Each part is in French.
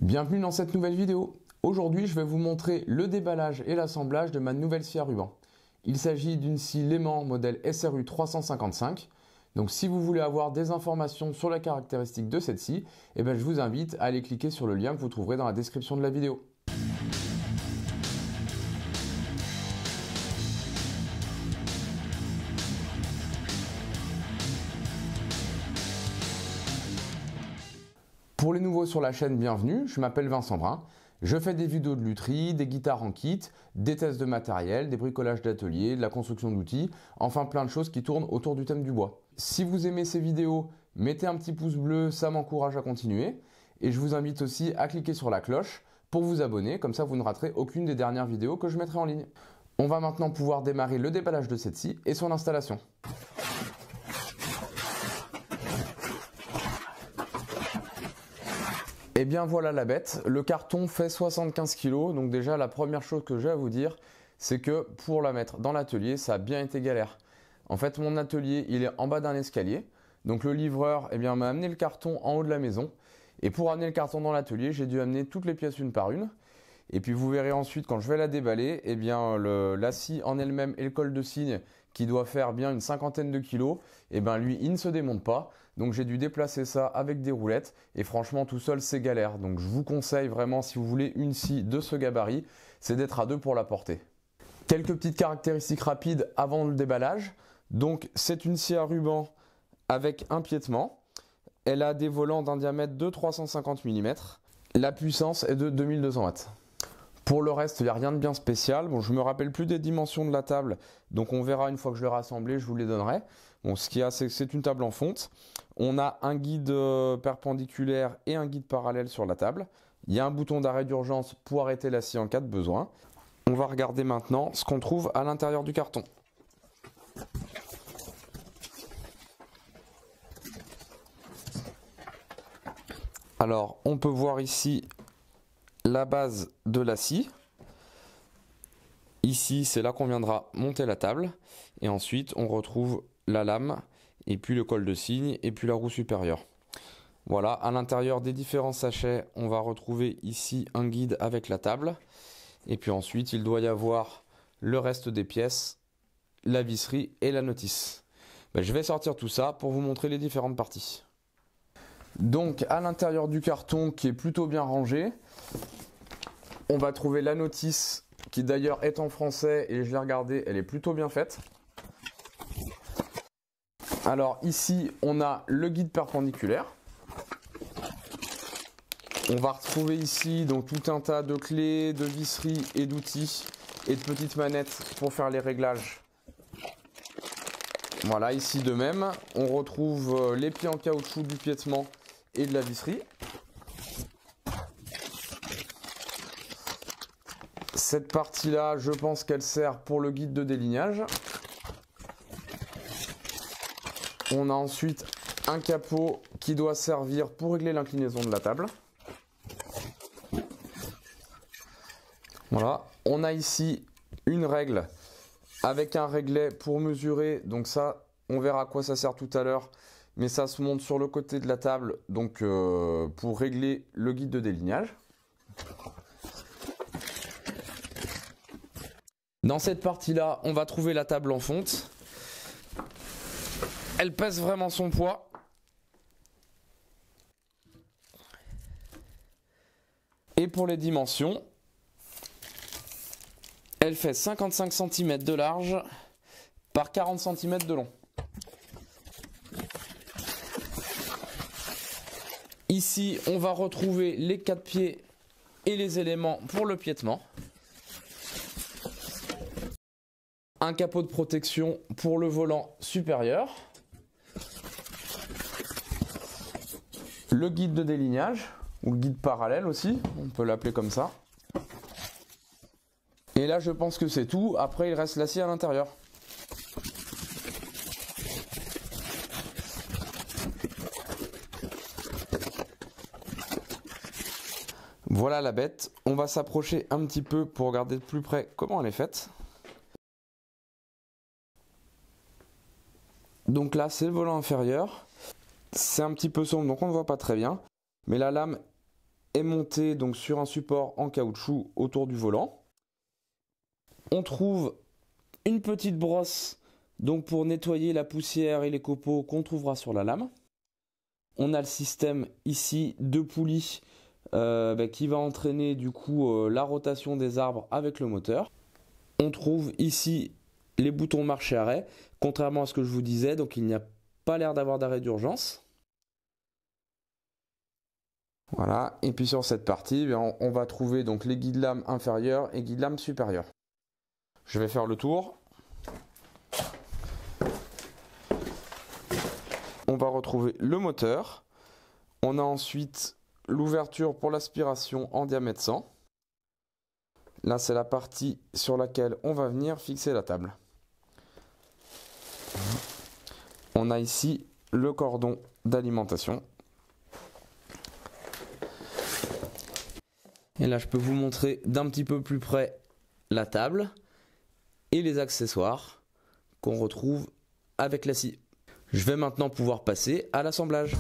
Bienvenue dans cette nouvelle vidéo. Aujourd'hui, je vais vous montrer le déballage et l'assemblage de ma nouvelle scie à ruban. Il s'agit d'une scie Leyment modèle SRU 355. Donc si vous voulez avoir des informations sur la caractéristique de cette scie, je vous invite à aller cliquer sur le lien que vous trouverez dans la description de la vidéo. Pour les nouveaux sur la chaîne, bienvenue, je m'appelle Vincent Brun. Je fais des vidéos de lutherie, des guitares en kit, des tests de matériel, des bricolages d'atelier, de la construction d'outils, enfin plein de choses qui tournent autour du thème du bois. Si vous aimez ces vidéos, mettez un petit pouce bleu, ça m'encourage à continuer. Et je vous invite aussi à cliquer sur la cloche pour vous abonner, comme ça vous ne raterez aucune des dernières vidéos que je mettrai en ligne. On va maintenant pouvoir démarrer le déballage de cette scie et son installation. Et bien voilà la bête, le carton fait 75 kg, donc déjà la première chose que j'ai à vous dire, c'est que pour la mettre dans l'atelier, ça a bien été galère. En fait, mon atelier, il est en bas d'un escalier, donc le livreur m'a amené le carton en haut de la maison, et pour amener le carton dans l'atelier, j'ai dû amener toutes les pièces une par une, et puis vous verrez ensuite quand je vais la déballer, la scie en elle-même et le col de cygne, qui doit faire bien une cinquantaine de kilos, lui il ne se démonte pas. Donc j'ai dû déplacer ça avec des roulettes et franchement tout seul c'est galère. Donc je vous conseille vraiment, si vous voulez une scie de ce gabarit, c'est d'être à deux pour la porter. Quelques petites caractéristiques rapides avant le déballage. Donc c'est une scie à ruban avec un piétement. Elle a des volants d'un diamètre de 350 mm. La puissance est de 2200 watts. Pour le reste, il n'y a rien de bien spécial. Bon, je ne me rappelle plus des dimensions de la table, donc on verra une fois que je l'aurai assemblée, je vous les donnerai. Bon, ce qu'il y a, c'est que c'est une table en fonte. On a un guide perpendiculaire et un guide parallèle sur la table. Il y a un bouton d'arrêt d'urgence pour arrêter la scie en cas de besoin. On va regarder maintenant ce qu'on trouve à l'intérieur du carton. Alors, on peut voir ici la base de la scie. Ici, c'est là qu'on viendra monter la table. Et ensuite, on retrouve la lame, et puis le col de cygne, et puis la roue supérieure. Voilà, à l'intérieur des différents sachets, on va retrouver ici un guide avec la table. Et puis ensuite, il doit y avoir le reste des pièces, la visserie et la notice. Je vais sortir tout ça pour vous montrer les différentes parties. Donc à l'intérieur du carton qui est plutôt bien rangé, on va trouver la notice qui d'ailleurs est en français et je l'ai regardée, elle est plutôt bien faite. Alors ici on a le guide perpendiculaire. On va retrouver ici donc tout un tas de clés, de visseries et d'outils et de petites manettes pour faire les réglages. Voilà, ici de même, on retrouve les pieds en caoutchouc du piétement et de la visserie. Cette partie-là, je pense qu'elle sert pour le guide de délignage. On a ensuite un capot qui doit servir pour régler l'inclinaison de la table. Voilà, on a ici une règle avec un réglet pour mesurer, donc ça, on verra à quoi ça sert tout à l'heure. Mais ça se monte sur le côté de la table, donc pour régler le guide de délignage. Dans cette partie-là, on va trouver la table en fonte. Elle pèse vraiment son poids. Et pour les dimensions, elle fait 55 cm de large par 40 cm de long. Ici, on va retrouver les 4 pieds et les éléments pour le piétement. Un capot de protection pour le volant supérieur. Le guide de délignage, ou le guide parallèle aussi, on peut l'appeler comme ça. Et là, je pense que c'est tout. Après, il reste la scie à l'intérieur. Voilà la bête, on va s'approcher un petit peu pour regarder de plus près comment elle est faite. Donc là c'est le volant inférieur, c'est un petit peu sombre donc on ne voit pas très bien, mais la lame est monté donc sur un support en caoutchouc autour du volant. On trouve une petite brosse donc pour nettoyer la poussière et les copeaux qu'on trouvera sur la lame. On a le système ici de poulies qui va entraîner du coup la rotation des arbres avec le moteur. On trouve ici les boutons marche et arrêt, contrairement à ce que je vous disais, donc il n'y a pas l'air d'avoir d'arrêt d'urgence. Voilà, et puis sur cette partie, on va trouver donc les guides lames inférieurs et guides lames supérieurs. Je vais faire le tour. On va retrouver le moteur. On a ensuite l'ouverture pour l'aspiration en diamètre 100. Là, c'est la partie sur laquelle on va venir fixer la table. On a ici le cordon d'alimentation. Et là, je peux vous montrer d'un petit peu plus près la table et les accessoires qu'on retrouve avec la scie. Je vais maintenant pouvoir passer à l'assemblage.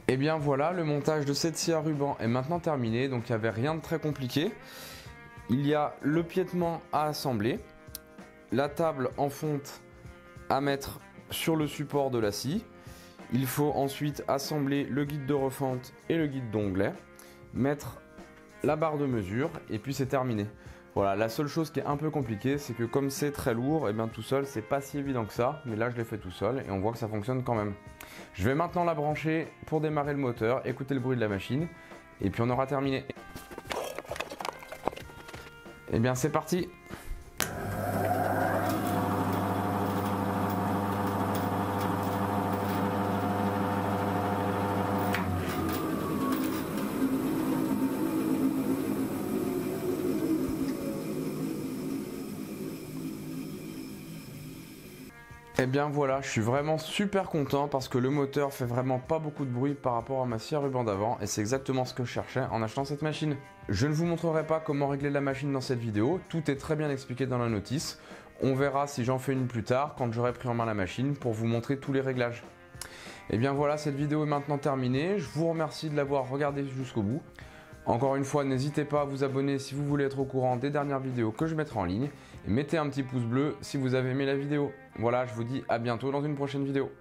Et bien voilà, le montage de cette scie à ruban est maintenant terminé, donc il n'y avait rien de très compliqué. Il y a le piétement à assembler, la table en fonte à mettre sur le support de la scie. Il faut ensuite assembler le guide de refente et le guide d'onglet, mettre la barre de mesure et puis c'est terminé. Voilà, la seule chose qui est un peu compliquée, c'est que comme c'est très lourd, et bien tout seul c'est pas si évident que ça, mais là je l'ai fait tout seul et on voit que ça fonctionne quand même. Je vais maintenant la brancher pour démarrer le moteur, écouter le bruit de la machine et puis on aura terminé. Et bien c'est parti. Et bien voilà, je suis vraiment super content parce que le moteur fait vraiment pas beaucoup de bruit par rapport à ma scie à ruban d'avant et c'est exactement ce que je cherchais en achetant cette machine. Je ne vous montrerai pas comment régler la machine dans cette vidéo, tout est très bien expliqué dans la notice. On verra si j'en fais une plus tard quand j'aurai pris en main la machine pour vous montrer tous les réglages. Et bien voilà, cette vidéo est maintenant terminée, je vous remercie de l'avoir regardée jusqu'au bout. Encore une fois, n'hésitez pas à vous abonner si vous voulez être au courant des dernières vidéos que je mettrai en ligne. Et mettez un petit pouce bleu si vous avez aimé la vidéo. Voilà, je vous dis à bientôt dans une prochaine vidéo.